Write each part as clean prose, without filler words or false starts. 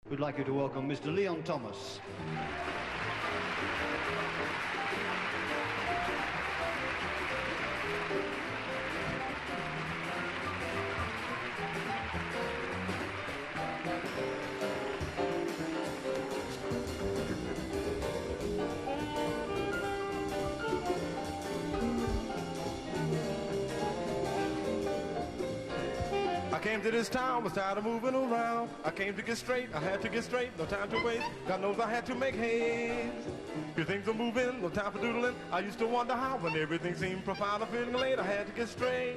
We'd like you to welcome Mr. Leon Thomas. I came to this town, was tired of moving around. I came to get straight, I had to get straight, no time to waste. God knows I had to make haste. Few things are moving, no time for doodling. I used to wonder how when everything seemed profound. I'm feeling late, I had to get straight.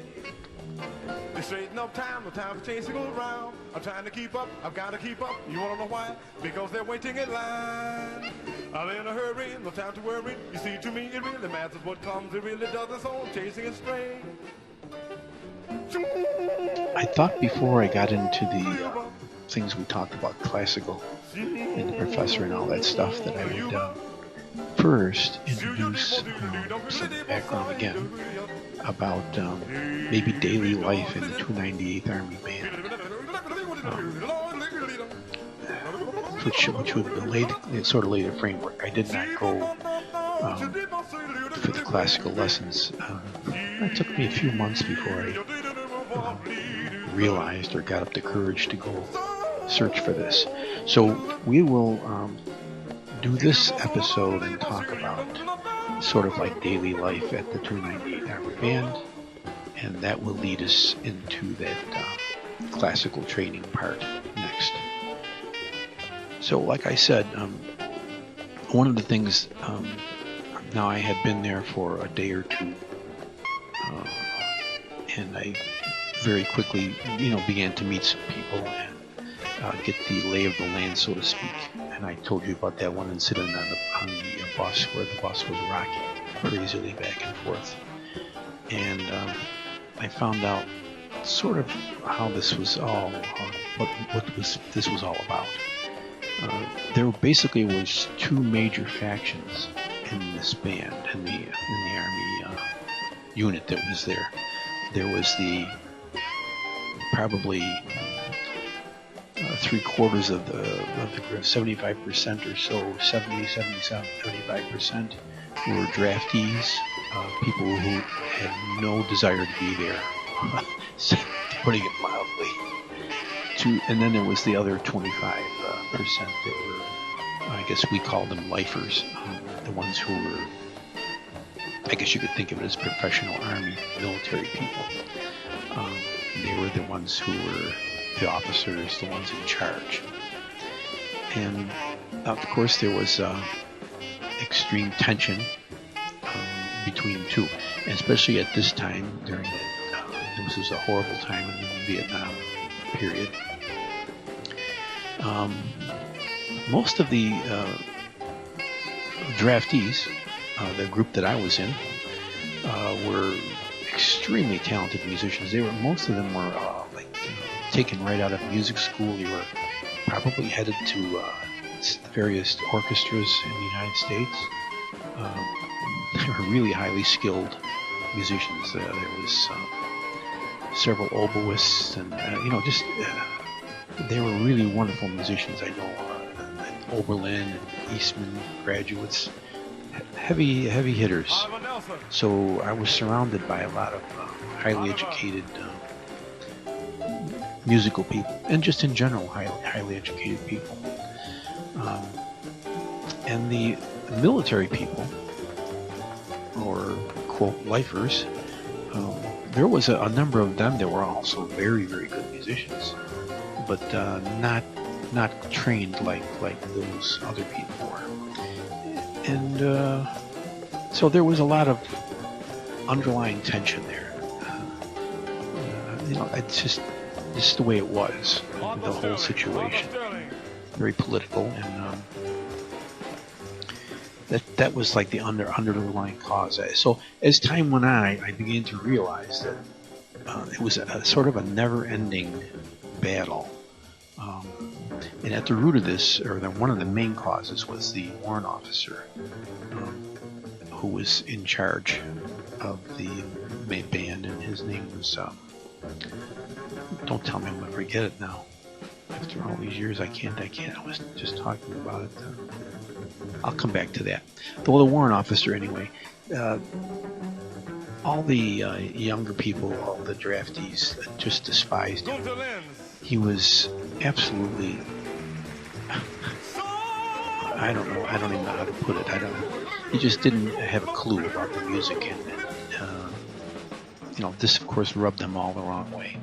They straighten up time, no time for chasing around. I'm trying to keep up, I've got to keep up. You wanna know why? Because they're waiting in line. I'm in a hurry, no time to worry. You see, to me it really matters what comes, it really doesn't. So I'm chasing it straight. I thought before I got into the things we talked about, classical and the professor and all that stuff, that I would first introduce some background again about maybe daily life in the 298th Army Band, which would sort of lay the framework. I did not go for the classical lessons. It took me a few months before I realized or got up the courage to go search for this. So we will do this episode and talk about sort of like daily life at the 298th Army Band, and that will lead us into that classical training part next. So like I said, one of the things, now I had been there for a day or two, and I very quickly, began to meet some people and get the lay of the land, so to speak. And I told you about that one incident on the bus where the bus was rocking crazily back and forth. And I found out sort of how this was all, this was all about. There basically was two major factions in this band, in the Army unit that was there. There was the probably 3/4 of the group, 75% or so, 70, 77, 75% were draftees, people who had no desire to be there, putting it mildly. And then there was the other 25% that were, I guess we called them lifers, the ones who were, I guess you could think of it as professional Army military people. They were the ones who were the officers, the ones in charge. And of course there was extreme tension between the two, and especially at this time during that, this was a horrible time in the Vietnam period. Most of the draftees, the group that I was in, were extremely talented musicians. Most of them were taken right out of music school. They were probably headed to various orchestras in the United States. They were really highly skilled musicians. There was several oboists, and they were really wonderful musicians. I know Oberlin and Eastman graduates, heavy hitters. So I was surrounded by a lot of highly educated musical people, and just in general highly educated people. And the military people, or quote lifers, there was a number of them that were also very, very good musicians, but not trained like those other people were. And so there was a lot of underlying tension there. It's just the way it was, the whole situation. Very political, and that was like the underlying cause. So as time went on, I began to realize that it was a sort of a never-ending battle. And at the root of this, or one of the main causes, was the warrant officer who was in charge of the band, and his name was, don't tell me I'm going to forget it now. I after all these years, I can't. I was just talking about it. I'll come back to that. The warrant officer, anyway. All the younger people, all the draftees, just despised him. He was absolutely. I don't know. I don't even know how to put it. He just didn't have a clue about the music, and this of course rubbed them all the wrong way.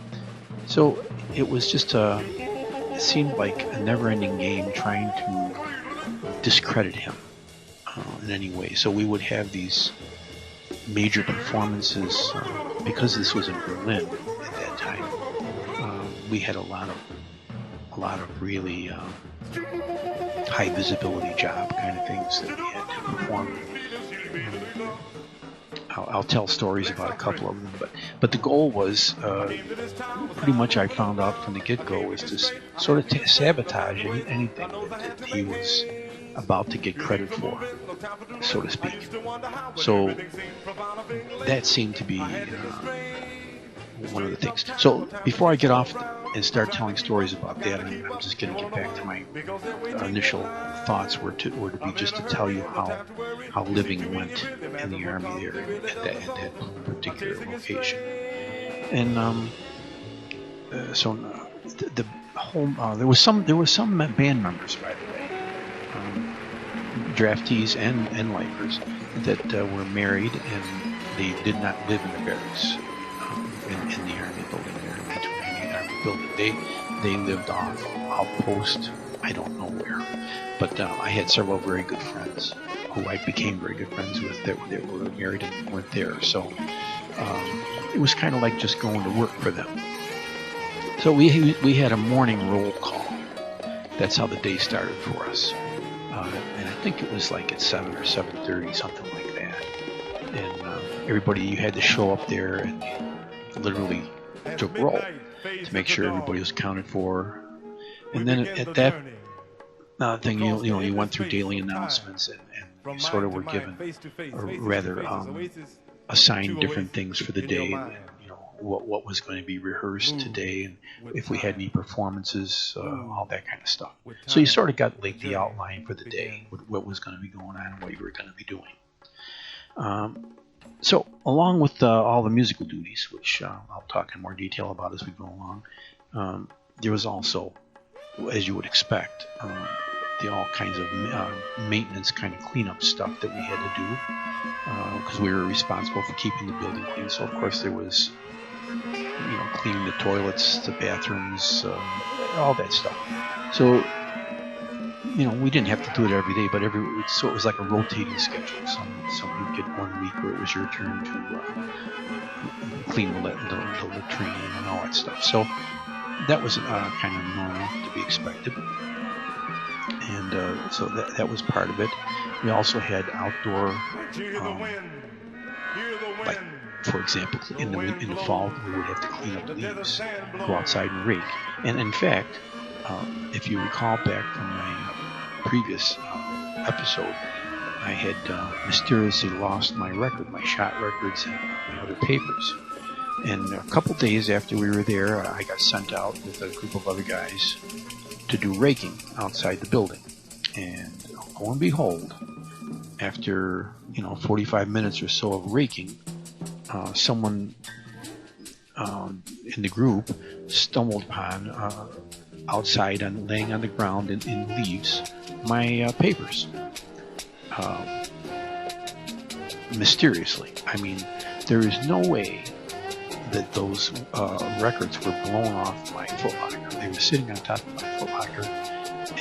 So it was just it seemed like a never-ending game trying to discredit him in any way. So we would have these major performances because this was in Berlin at that time. We had a lot of really high visibility job kind of things that we had to perform. I'll tell stories about a couple of them, but the goal was pretty much, I found out from the get-go, was to sort of sabotage anything that he was about to get credit for, so to speak. So that seemed to be one of the things. So before I get off and start telling stories about that, I'm just going to get back to my initial thoughts were to be just to tell you how living went in the Army there at that particular location. And so the whole there was some band members, by the way, draftees and lifers that were married, and they did not live in the barracks in the Army building there, in the 28 Army building. They lived off outpost, I don't know where, but I had several very good friends who I became very good friends with that were married and went there. So it was kind of like just going to work for them. So we had a morning roll call. That's how the day started for us. And I think it was like at 7 or 7:30, something like that. And everybody, you had to show up there and literally took roll to make sure everybody was accounted for. And then at that thing, you went through daily announcements, and you sort of were given, or rather assigned different things for the day, and what was going to be rehearsed today, and if we had any performances, all that kind of stuff. So you sort of got like the outline for the day, what was going to be going on and what you were going to be doing. So along with all the musical duties, which I'll talk in more detail about as we go along, there was also, as you would expect, all kinds of maintenance kind of cleanup stuff that we had to do, because we were responsible for keeping the building clean. So of course there was cleaning the toilets, the bathrooms, all that stuff. So we didn't have to do it every day, but so it was like a rotating schedule. Some you'd get 1 week where it was your turn to clean the latrine and all that stuff. So that was kind of normal to be expected. And so that was part of it. We also had outdoor, like, for example, in the fall, we would have to clean up the leaves, go outside and rake. And in fact, if you recall back from my previous episode, I had mysteriously lost my shot records and my other papers. And a couple days after we were there, I got sent out with a group of other guys to do raking outside the building. And lo and behold, after 45 minutes or so of raking, someone in the group stumbled upon outside and laying on the ground in leaves my papers. Mysteriously. I mean, there is no way that those records were blown off my footlocker. They were sitting on top of my footlocker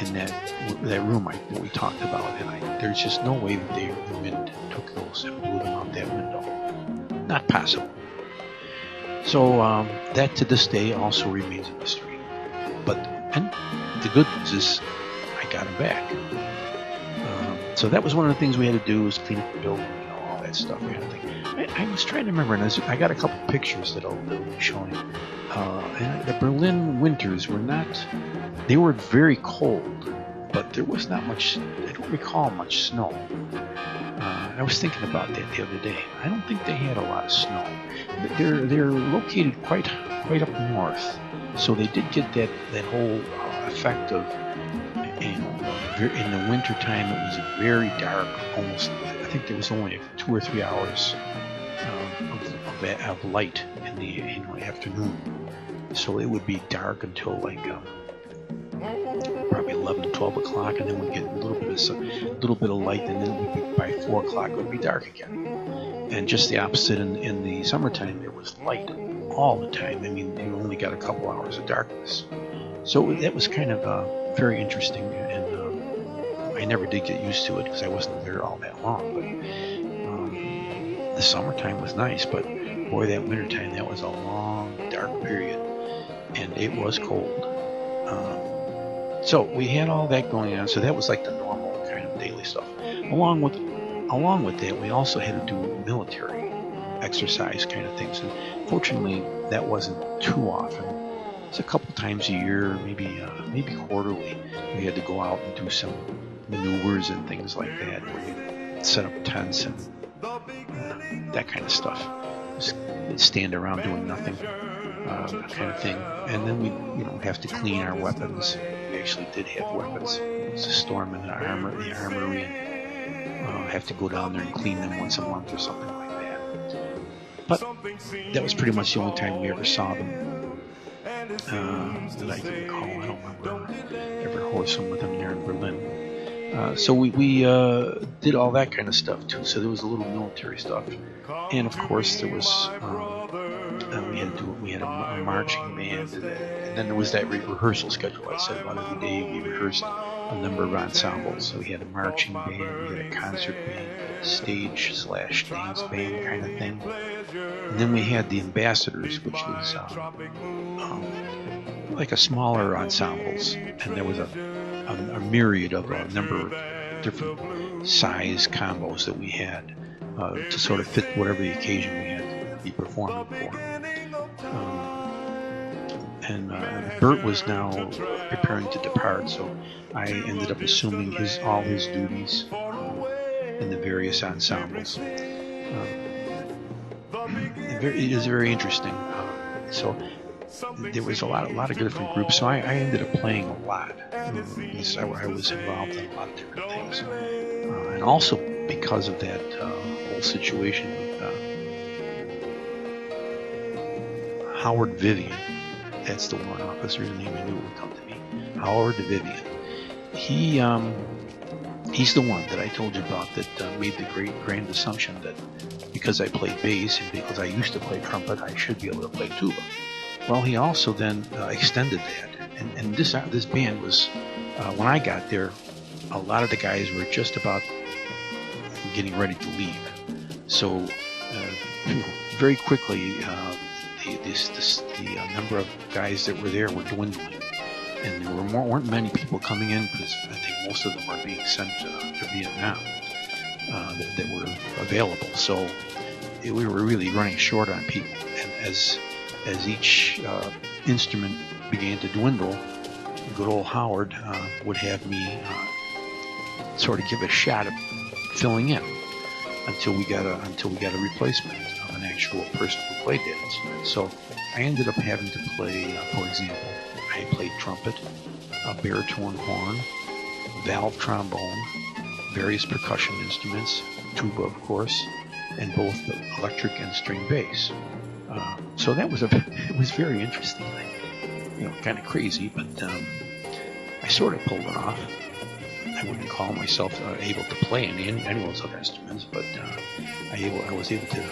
in that room that we talked about, and there's just no way that the wind took those and blew them out that window. Not possible. So that to this day also remains a mystery. And the good news is I got them back. So that was one of the things we had to do, was clean up the building, all that stuff. I was trying to remember, and I got a couple pictures that I'll be showing. And the Berlin winters they were very cold, but there was not much, I don't recall much snow. I was thinking about that the other day. I don't think they had a lot of snow. They're located quite up north, so they did get that whole effect of, in the winter time it was very dark. Almost, I think there was only 2 or 3 hours of light in the afternoon. So it would be dark until like probably 11 to 12 o'clock, and then we'd get a little bit of light, and then by 4 o'clock it would be dark again. And just the opposite in the summertime, there was light all the time. I mean, you only got a couple hours of darkness. So that was kind of very interesting, and I never did get used to it because I wasn't there all that long. But the summertime was nice, but boy, that wintertime, that was a long, dark period, and it was cold. So we had all that going on. So that was like the normal kind of daily stuff. Along with that, we also had to do military exercise kind of things. And fortunately, that wasn't too often. It's a couple times a year, maybe quarterly. We had to go out and do some maneuvers and things like that, where you set up tents and that kind of stuff. Just stand around doing nothing, kind of thing. And then we, have to clean our weapons. We actually did have weapons. It was a storm in the armory, and have to go down there and clean them once a month or something like that. But that was pretty much the only time we ever saw them that I can recall. I don't remember ever horsing with them there in Berlin. So we did all that kind of stuff too. So there was a little military stuff, and of course there was we had a marching band, and then there was that rehearsal schedule. I said about every day we rehearsed a number of ensembles. So we had a marching band, we had a concert band, a stage/dance band kind of thing, and then we had the ambassadors, which was like a smaller ensembles, and there was a myriad of a number of different size combos that we had to sort of fit whatever the occasion we had to be performing for. And Bert was now preparing to depart, so I ended up assuming all his duties in the various ensembles. It is very interesting. So there was a lot of different groups, so I ended up playing a lot. I was involved in a lot of different things, and also because of that whole situation with Howard Vivian. That's the warrant officer's name. I knew it would come to me. Howard Vivian. He's the one that I told you about that made the grand assumption that because I played bass and because I used to play trumpet, I should be able to play tuba. Well, he also then extended that, and this band was, when I got there, a lot of the guys were just about getting ready to leave. So very quickly, the number of guys that were there were dwindling, and there weren't many people coming in because I think most of them were being sent to Vietnam that were available. So we were really running short on people, and as each instrument began to dwindle, good old Howard would have me sort of give a shot at filling in until we got a replacement of an actual person who played that instrument. So I ended up having to play, for example, I played trumpet, a baritone horn, valve trombone, various percussion instruments, tuba of course, and both the electric and string bass. So that was it was very interesting, kind of crazy, but I sort of pulled it off. I wouldn't call myself able to play any of those other instruments, but I was able to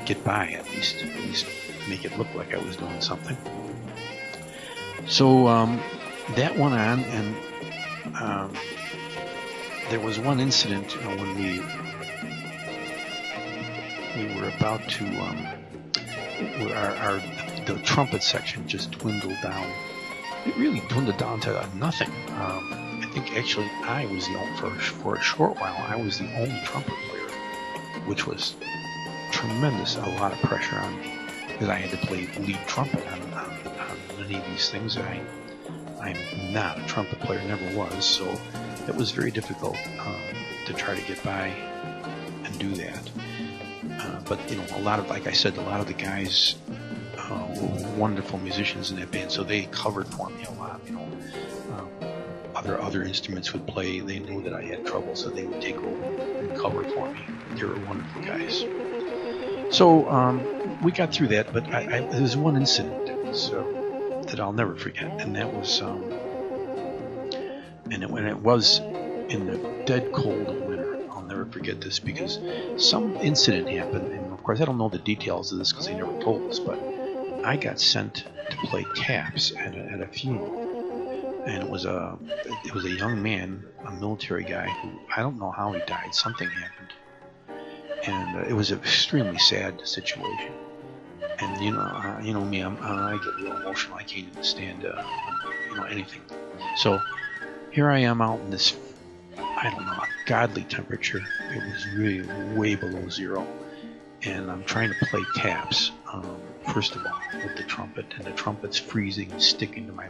get by at least make it look like I was doing something. So that went on, and there was one incident when we were about to the trumpet section just dwindled down. It really dwindled down to nothing. I think actually I was the only, for a short while, I was the only trumpet player, which was tremendous, a lot of pressure on me, because I had to play lead trumpet on many of these things. I'm not a trumpet player, never was, so it was very difficult to try to get by and do that. But a lot of, like I said, a lot of the guys were wonderful musicians in that band, so they covered for me a lot. their other instruments would play, they knew that I had trouble, so they would take over and cover for me. They were wonderful guys. So we got through that, but there was one incident that I'll never forget, and that was when it was in the dead cold of winter. I'll never forget this because some incident happened, and of course I don't know the details of this because they never told us, but I got sent to play taps at a funeral. And it was a young man, a military guy who, I don't know how he died. Something happened, and it was an extremely sad situation. And you know me, I get real emotional. I can't even stand anything. So here I am out in this, I don't know, godly temperature. It was really way below zero, and I'm trying to play taps. First of all, with the trumpet, and the trumpet's freezing, sticking to my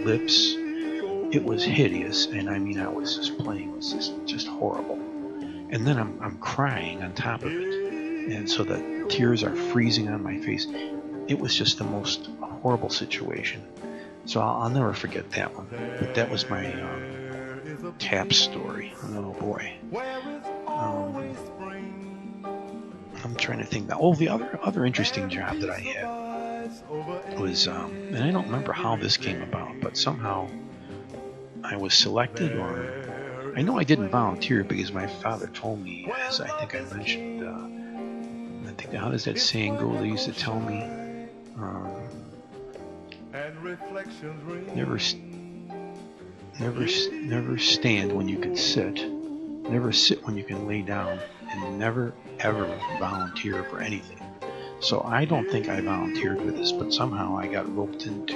lips. It was hideous, and I mean, I was just playing. It was just horrible. And then I'm crying on top of it, and so the tears are freezing on my face. It was just the most horrible situation. So I'll never forget that one. But that was my tap story. Oh boy. I'm trying to think. The other interesting job that I had was, and I don't remember how this came about, but somehow I was selected, or I know I didn't volunteer because my father told me, as I think I mentioned, how does that saying go? They used to tell me, never stand when you can sit, never sit when you can lay down, and never ever volunteer for anything. So I don't think I volunteered for this, but somehow I got roped into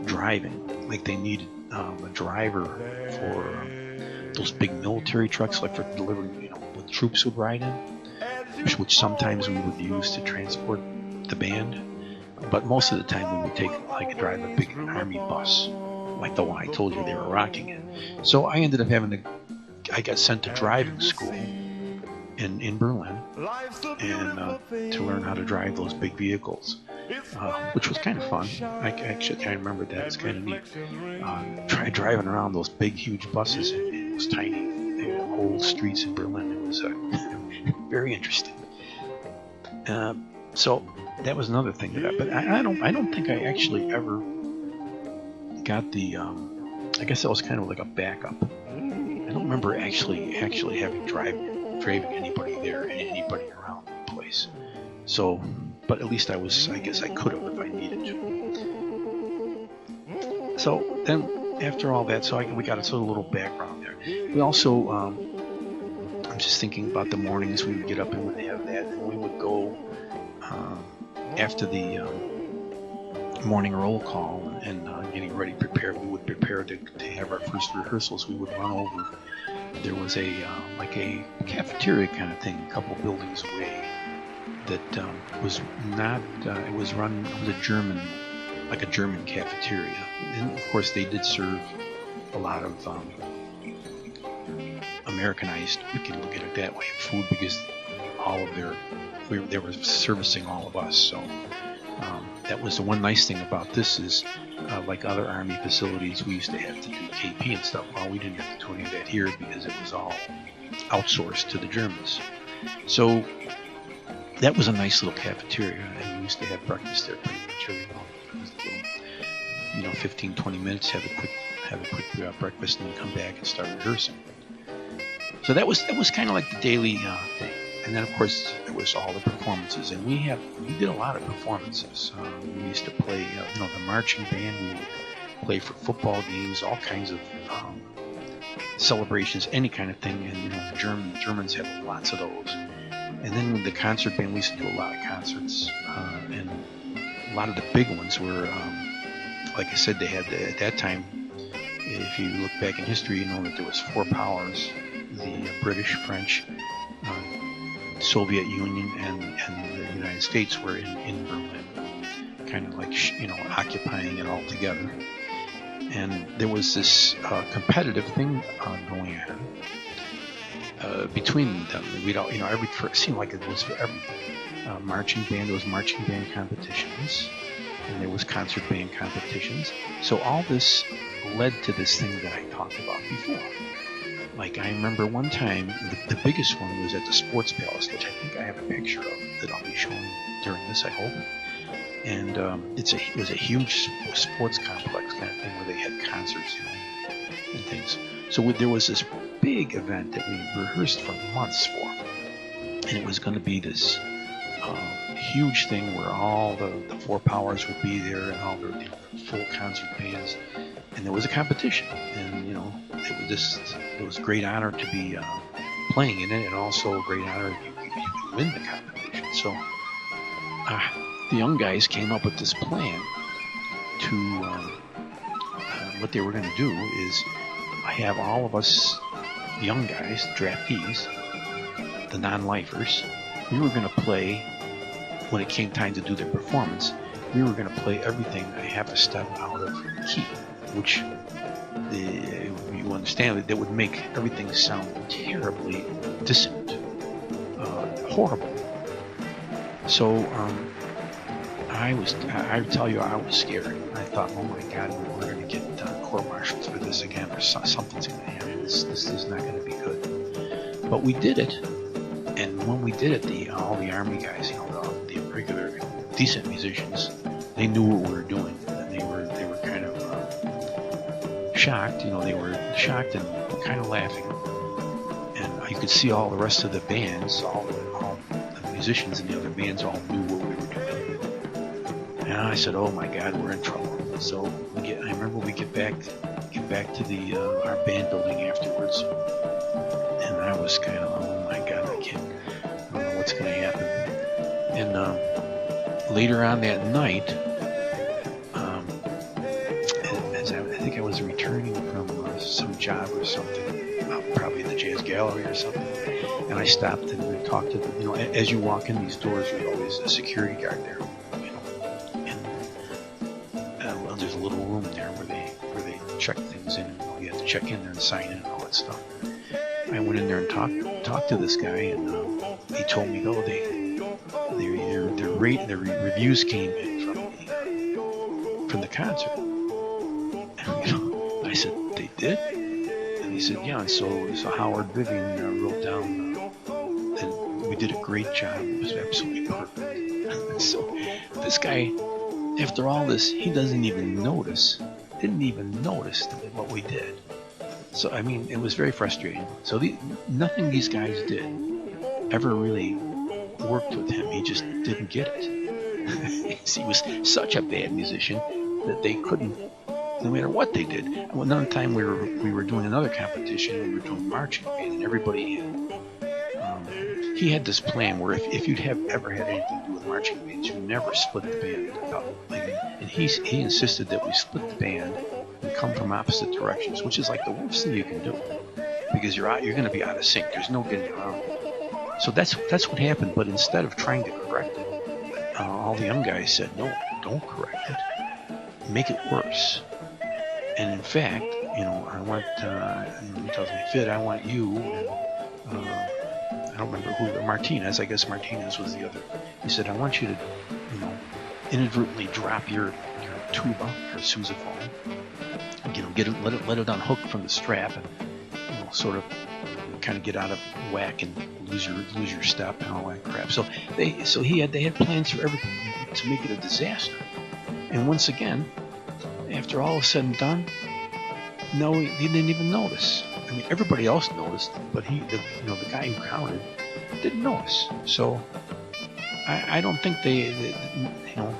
driving. Like they needed a driver for those big military trucks, like for delivering, what troops would ride in, which sometimes we would use to transport the band. But most of the time we would drive a big army bus, like the one I told you they were rocking in. So I ended up I got sent to driving school in Berlin, and to learn how to drive those big vehicles, which was kind of fun. I remember that. It's kind of neat. Try driving around those big, huge buses in those tiny old streets in Berlin. It was very interesting. So that was another thing but I don't think I actually ever got the. I guess that was kind of like a backup. I don't remember actually having driving anybody there and anybody around the place. So, but at least I guess I could have if I needed to. So then after all that, we got a little background there. We also, I'm just thinking about the mornings we would get up and would have that, and we would go after the morning roll call and getting ready, prepared. We would prepare to have our first rehearsals. We would run over. There was a cafeteria kind of thing, a couple buildings away, that was not. It was a German cafeteria, and of course they did serve a lot of Americanized. We can look at it that way, food, because they were servicing all of us. So that was the one nice thing about this is, like other Army facilities, we used to have to do KP and stuff. Well, we didn't have to do any of that here because it was all outsourced to the Germans. So that was a nice little cafeteria, and we used to have breakfast there pretty much every morning. 15-20 minutes, have a quick breakfast, and then come back and start rehearsing. So that was kind of like the daily thing. And then, of course, there was all the performances, and we did a lot of performances. We used to play, the marching band. We would play for football games, all kinds of celebrations, any kind of thing. And the Germans had lots of those. And then with the concert band, we used to do a lot of concerts, and a lot of the big ones were, like I said, they had at that time. If you look back in history, you know that there was 4 powers: the British, French, Soviet Union, and the United States were in Berlin, kind of like occupying it all together. And there was this competitive thing going on between them. It seemed like it was for every marching band. There was marching band competitions, and there was concert band competitions. So all this led to this thing that I talked about before. Like, I remember one time, the biggest one was at the Sports Palace, which I think I have a picture of that I'll be showing during this, I hope. And it was a huge sports complex kind of thing where they had concerts, and things. So there was this big event that we rehearsed for months for, and it was going to be this huge thing where all the four powers would be there and all the full concert bands, and there was a competition, and it was a great honor to be playing in it, and also a great honor if you win the competition. So the young guys came up with this plan to what they were going to do is have all of us young guys, draftees, the non-lifers, we were going to play, when it came time to do their performance, we were going to play everything a half a step out of key, which you understand that would make everything sound terribly dissonant, horrible. So I tell you, I was scared. I thought, oh my God, we're going to get court-martialed for this again, or something's going to happen. This is not going to be good. But we did it, and when we did it, all the Army guys, the regular decent musicians, they knew what we were doing, and they were kind of shocked. They were shocked and kind of laughing, and you could see all the rest of the bands, all the musicians in the other bands, all knew what we were doing. And I said, "Oh my God, we're in trouble." So I remember we get back to our band building afterwards, and I was kind of, oh my God, I don't know what's going to happen. And later on that night, as I think I was returning from some job or something, probably the Jazz Gallery or something, and I stopped and talked to them. As you walk in these doors, there's always a security guard there. There's a little room there where they check things in. You have to check in there and sign in and all that stuff. I went in there and talked to this guy, and he told me, their reviews came in from the concert. And, I said, they did? And he said, yeah. And so Howard Vivian wrote down that we did a great job. It was absolutely perfect. So this guy, after all this, he didn't even notice what we did. So, I mean, it was very frustrating. So nothing these guys did ever really worked with him. He just didn't get it. He was such a bad musician that they couldn't, no matter what they did. Another time we were doing another competition, we were doing marching band, and everybody he had this plan where if you'd ever had anything to do with marching bands, you never split the band up. And he insisted that we split the band and come from opposite directions, which is like the worst thing you can do, because you're going to be out of sync. There's no getting around. So that's what happened. But instead of trying to correct it, all the young guys said, "No, don't correct it. Make it worse." And in fact, I want he tells me, "Fit, I want you." I don't remember who, Martinez. I guess Martinez was the other. He said, "I want you to, inadvertently drop your tuba or sousaphone. Let it unhook from the strap, and sort of kind of get out of whack and lose your step and all that crap." So they had plans for everything to make it a disaster. And once again, after all is said and done, no, he didn't even notice. I mean, everybody else noticed, but the guy who counted didn't notice. So I don't think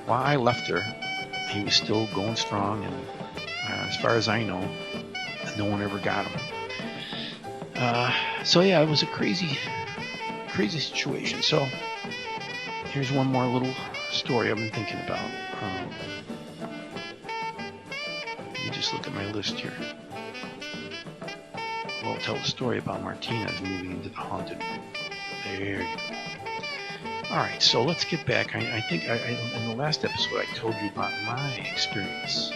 while I left there, he was still going strong, and as far as I know, no one ever got him. So yeah, it was a crazy situation. So here's one more little story I've been thinking about. Let me just look at my list here. Well, I'll tell the story about Martinez moving into the haunted room. There you go. Alright, so let's get back. I think in the last episode I told you about my experience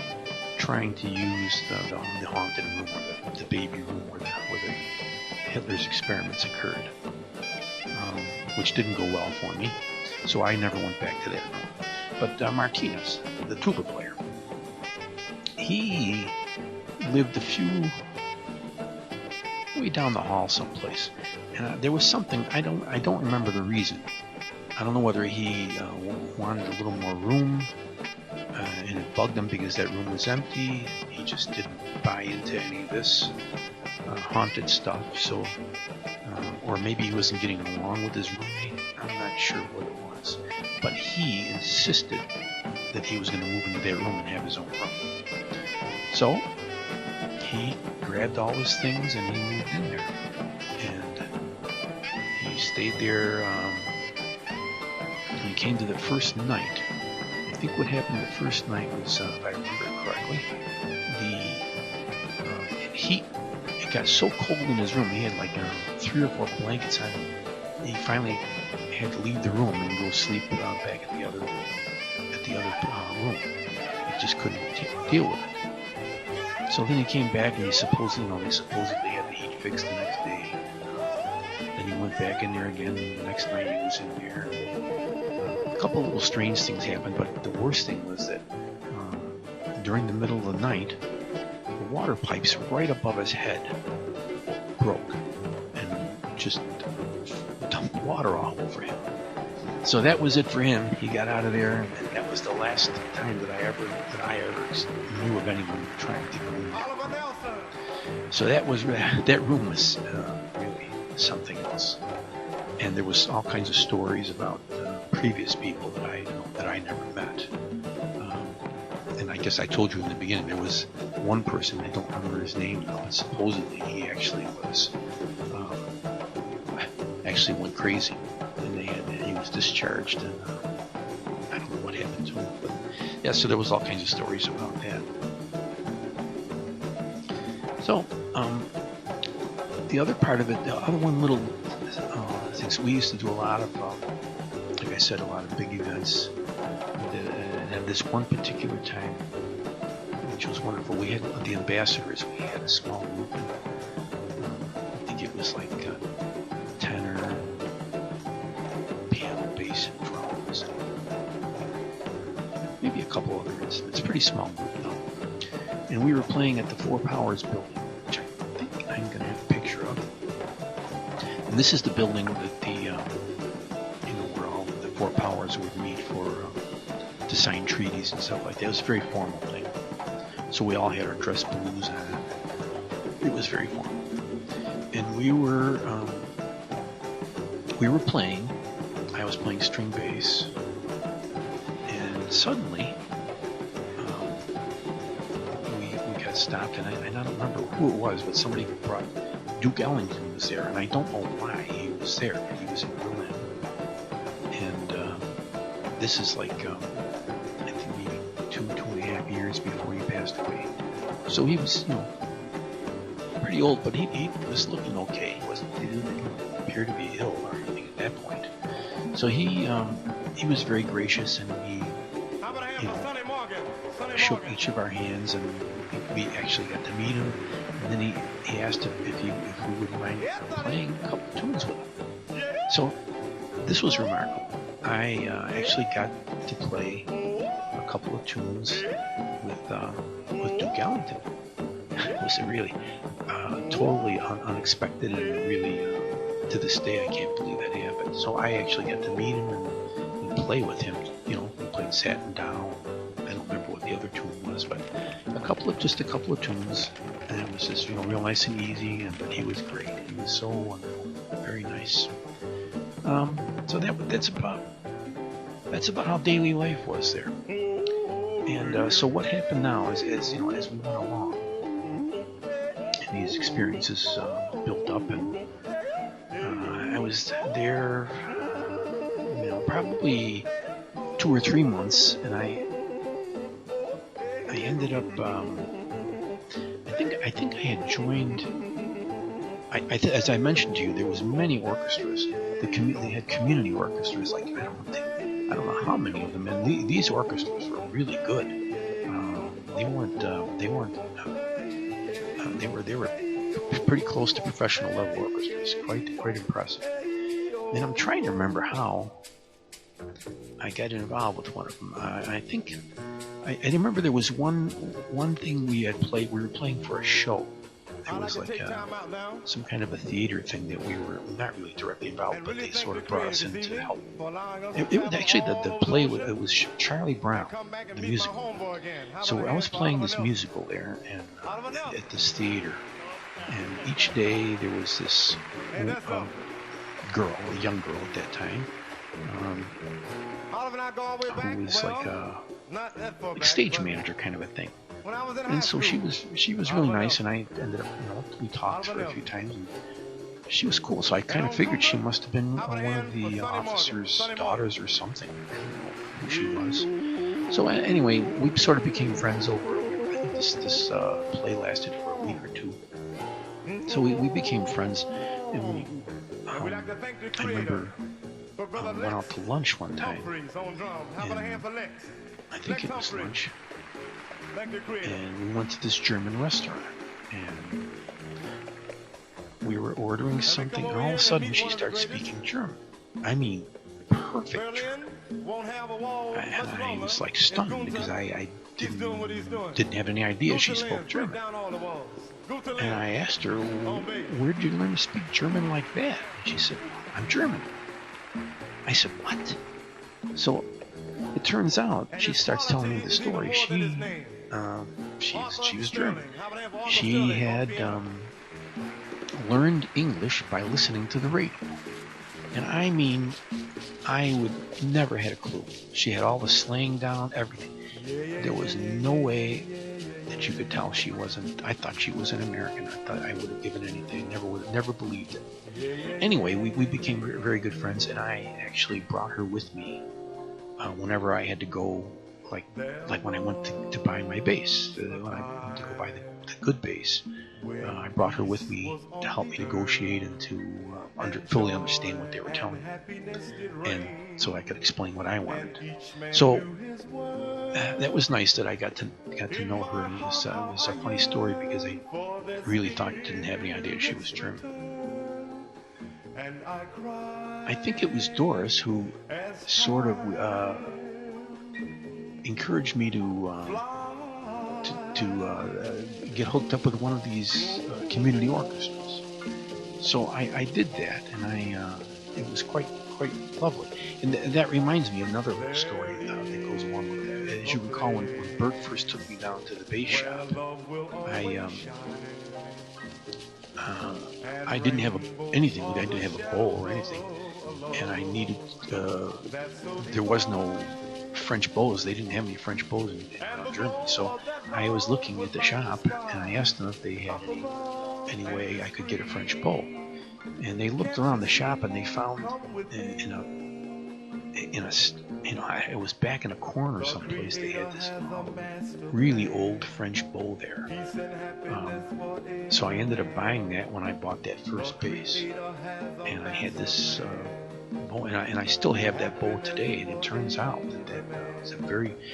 trying to use the haunted room, or the baby room where the Hitler's experiments occurred, which didn't go well for me, so I never went back to that room. But Martinez, the tuba player, he lived a few way down the hall someplace, and there was something I don't remember the reason. I don't know whether he wanted a little more room, and it bugged him because that room was empty. He just didn't buy into any of this haunted stuff. So, or maybe he wasn't getting along with his roommate. I'm not sure what it was, but he insisted that he was going to move into that room and have his own room. So he grabbed all his things and he moved in there, and he stayed there. He came to the first night. I think what happened the first night was, if I remember correctly, the heat. It got so cold in his room. He had like 3 or 4 blankets on him. He finally had to leave the room and go sleep back at the other room. He just couldn't deal with it. So then he came back and they supposedly had the heat fixed the next day. Then he went back in there again. The next night he was in there. A couple of little strange things happened, but the worst thing was that during the middle of the night, the water pipes right above his head broke and just dumped water all over him. So that was it for him. He got out of there, and that was the last time that I ever knew of anyone trying to go in there. So that room was really something else. And there was all kinds of stories about previous people that I never met. And I guess I told you in the beginning, there was one person, I don't remember his name now, but supposedly he actually went crazy, and he was discharged, and I don't know what happened to him, but yeah, so there was all kinds of stories about that. So the other part of it, the other one little things, we used to do a lot of, like I said, a lot of big events. And this one particular time, which was wonderful, we had the ambassadors. We had a small group. I think it was like tenor, piano, bass, and drums. Maybe a couple other instruments. Pretty small group though. And we were playing at the Four Powers building, which I think I'm going to have a picture of. And this is the building that where all the Four Powers would meet to sign treaties and stuff like that. It was a very formal thing. So we all had our dress blues on. It was very formal. And we were playing. I was playing string bass. And suddenly, we got stopped, and I don't remember who it was, but somebody brought Duke Ellington was there, and I don't know why he was there, but he was in Berlin. And this is like, I think maybe 2.5 years before he passed away. So he was, pretty old, but he was looking okay. He didn't appear to be ill or anything at that point. So he was very gracious, and he shook each of our hands, and we actually got to meet him. And then he asked if we would mind playing a couple tunes with him. So this was remarkable. I actually got to play a couple of tunes with Duke Ellington. It was really totally unexpected, and really, to this day, I can't believe that happened. So I actually got to meet him and play with him. We played Satin Down. I don't remember what the other tune was, but just a couple of tunes, and it was just real nice and easy. But he was great. He was so wonderful, very nice. So that's about how daily life was there. And so what happened now is, as we went along, and these experiences built up, and I was there, probably 2 or 3 months, and I ended up. I think I had joined. As I mentioned to you, there was many orchestras. They had community orchestras, like I don't know how many of them, and these orchestras were really good. They were pretty close to professional level orchestras, quite impressive. And I'm trying to remember how I got involved with one of them. I think I remember there was one thing we had played. We were playing for a show. It was like some kind of a theater thing that we were not really directly involved, but they sort of brought us in to help. Actually, the play it was Charlie Brown, the musical. So I was playing this musical there, and at this theater, and each day there was this girl, a young girl at that time, who was like a stage manager kind of a thing. And so she was really nice, and I ended up, we talked for a few times, and she was cool. So I kind of figured she must have been one of the officers' daughters or something. I didn't know who she was. So anyway, we sort of became friends over. I think this play lasted for a week or two. So we became friends, and we. I remember went out to lunch one time, and I think it was lunch. And we went to this German restaurant, and we were ordering something, and all of a sudden she started speaking German. I mean, perfect German. And I was like stunned because I didn't have any idea she spoke German. And I asked her, where did you learn to speak German like that? And she said, I'm German. I said, what? So it turns out, she starts telling me the story. She was German. She had learned English by listening to the radio. And I mean, I would never had a clue. She had all the slang down, everything. There was no way that you could tell she wasn't. I thought she was an American. I thought I would have given anything. Never believed it. Anyway, we became very good friends, and I actually brought her with me whenever I had to go, like when I went to buy my bass, when I went to go buy the good bass. I brought her with me to help me negotiate and to fully understand what they were telling me, and so I could explain what I wanted. So that was nice that I got to know her. And it was a funny story because I really didn't have any idea she was German. I think it was Doris who sort of encouraged me to get hooked up with one of these community orchestras. So I did that, and it was quite lovely. And that reminds me of another little story that goes along with that. As you recall, when Bert first took me down to the bass shop, I didn't have anything. I didn't have a bowl or anything, and I needed. There was no French bows. They didn't have any French bows in Germany, so I was looking at the shop, and I asked them if they had any way I could get a French bow. And they looked around the shop, and they found it was back in a corner someplace. They had this really old French bow there. So I ended up buying that when I bought that first bass, and I had this bow, and I still have that bow today. And it turns out that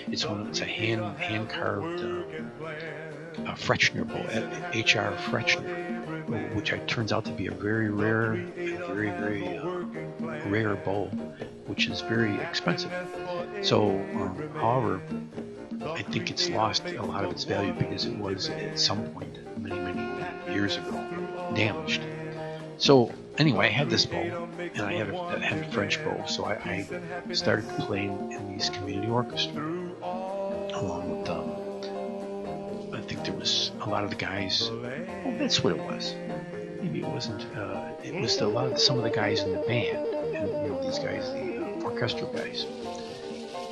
it's a hand carved Frechner bow, H.R. Frechner, which turns out to be a very rare, very rare bow, which is very expensive. So, however, I think it's lost a lot of its value because it was at some point many years ago damaged. So anyway, I had this bow, and I had a French bow, so I started playing in these community orchestra along with I think there was a lot of the guys. Oh, that's what it was. Maybe it wasn't. It was some of the guys in the band, and these guys, the orchestral guys.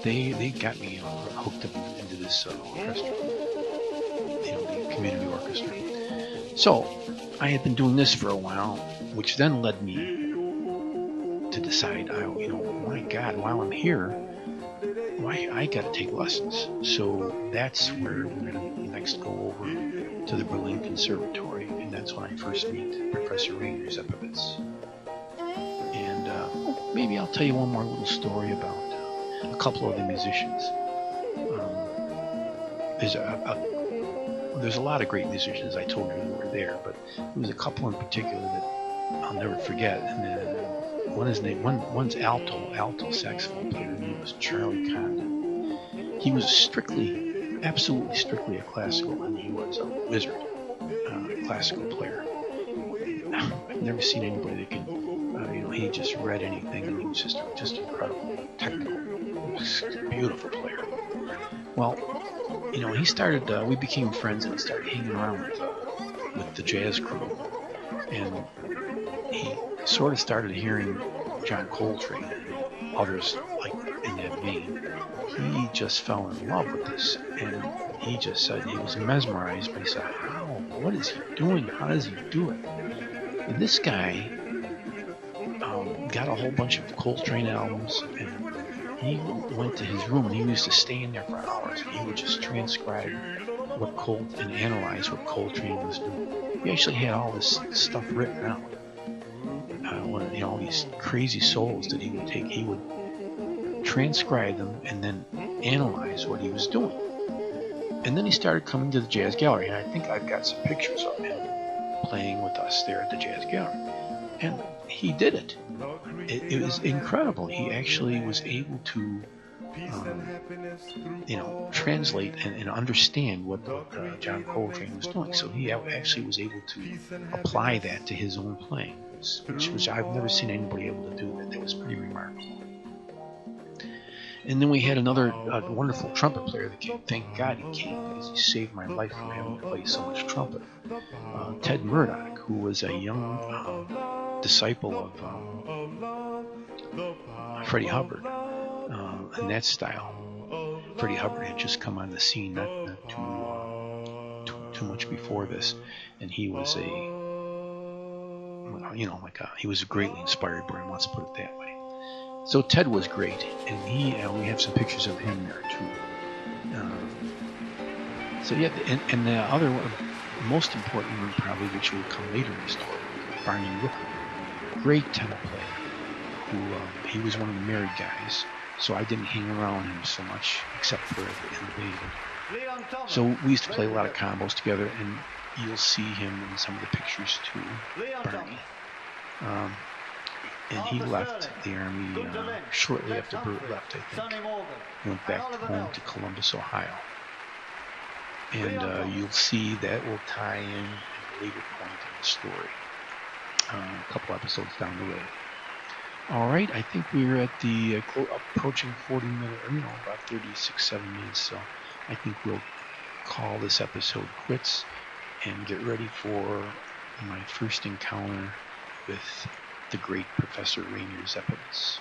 They got me hooked up into this orchestra, the community orchestra. So I had been doing this for a while, which then led me to decide, my God, while I'm here, I got to take lessons. So that's where we're going to next go over to the Berlin Conservatory, and that's when I first meet Professor Rainer Zepovitz. And maybe I'll tell you one more little story about a couple of the musicians. There's a lot of great musicians I told you who were there, but there was a couple in particular that I'll never forget. And one's alto saxophone player. His name was Charlie Condon. he was absolutely strictly a classical, and he was a wizard, classical player. I've never seen anybody that could, he just read anything, and he was just incredible, technical, beautiful player. Well, he started, we became friends, and he started hanging around with the jazz crew, and he sort of started hearing John Coltrane and others like in that vein. He just fell in love with this, and he just said he was mesmerized, but he said, how? What is he doing? How does he do it? And this guy got a whole bunch of Coltrane albums, and he went to his room, and he used to stay in there for hours, and he would just transcribe and analyze what Coltrane was doing. He actually had all this stuff written out. All these crazy solos that he would take, he would transcribe them and then analyze what he was doing. And then he started coming to the Jazz Gallery, and I think I've got some pictures of him playing with us there at the Jazz Gallery. And he did it. It was incredible. He actually was able to translate and understand what John Coltrane was doing. So he actually was able to apply that to his own playing, which I've never seen anybody able to do that. That was pretty remarkable. And then we had another wonderful trumpet player that came. Thank God he came, because he saved my life from having to play so much trumpet. Ted Murdoch, who was a young disciple of Freddie Hubbard, in that style. Freddie Hubbard had just come on the scene not too much before this, and he was he was greatly inspired by him. Let's put it that way. So Ted was great, and we have some pictures of him there too. And the other one, most important one probably, which will come later in the story, Barney Rooker, great tenor player, who he was one of the married guys, so I didn't hang around him so much, except for in the band. So we used to play a lot of combos together, and you'll see him in some of the pictures too, Barney. And he left the Army shortly after Bert left, I think. He went back home to Columbus, Ohio. And you'll see that will tie in at a later point in the story, a couple episodes down the road. All right, I think we're at the approaching 40 minutes, about 37 minutes, so I think we'll call this episode quits and get ready for my first encounter with the great Professor Rainier Zeppelis.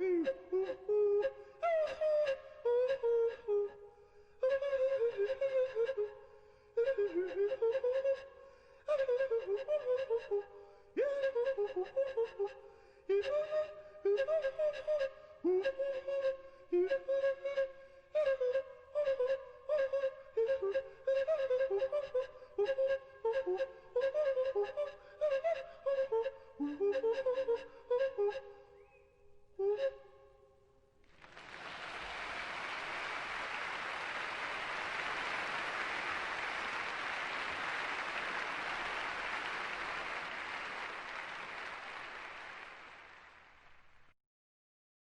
Thank you.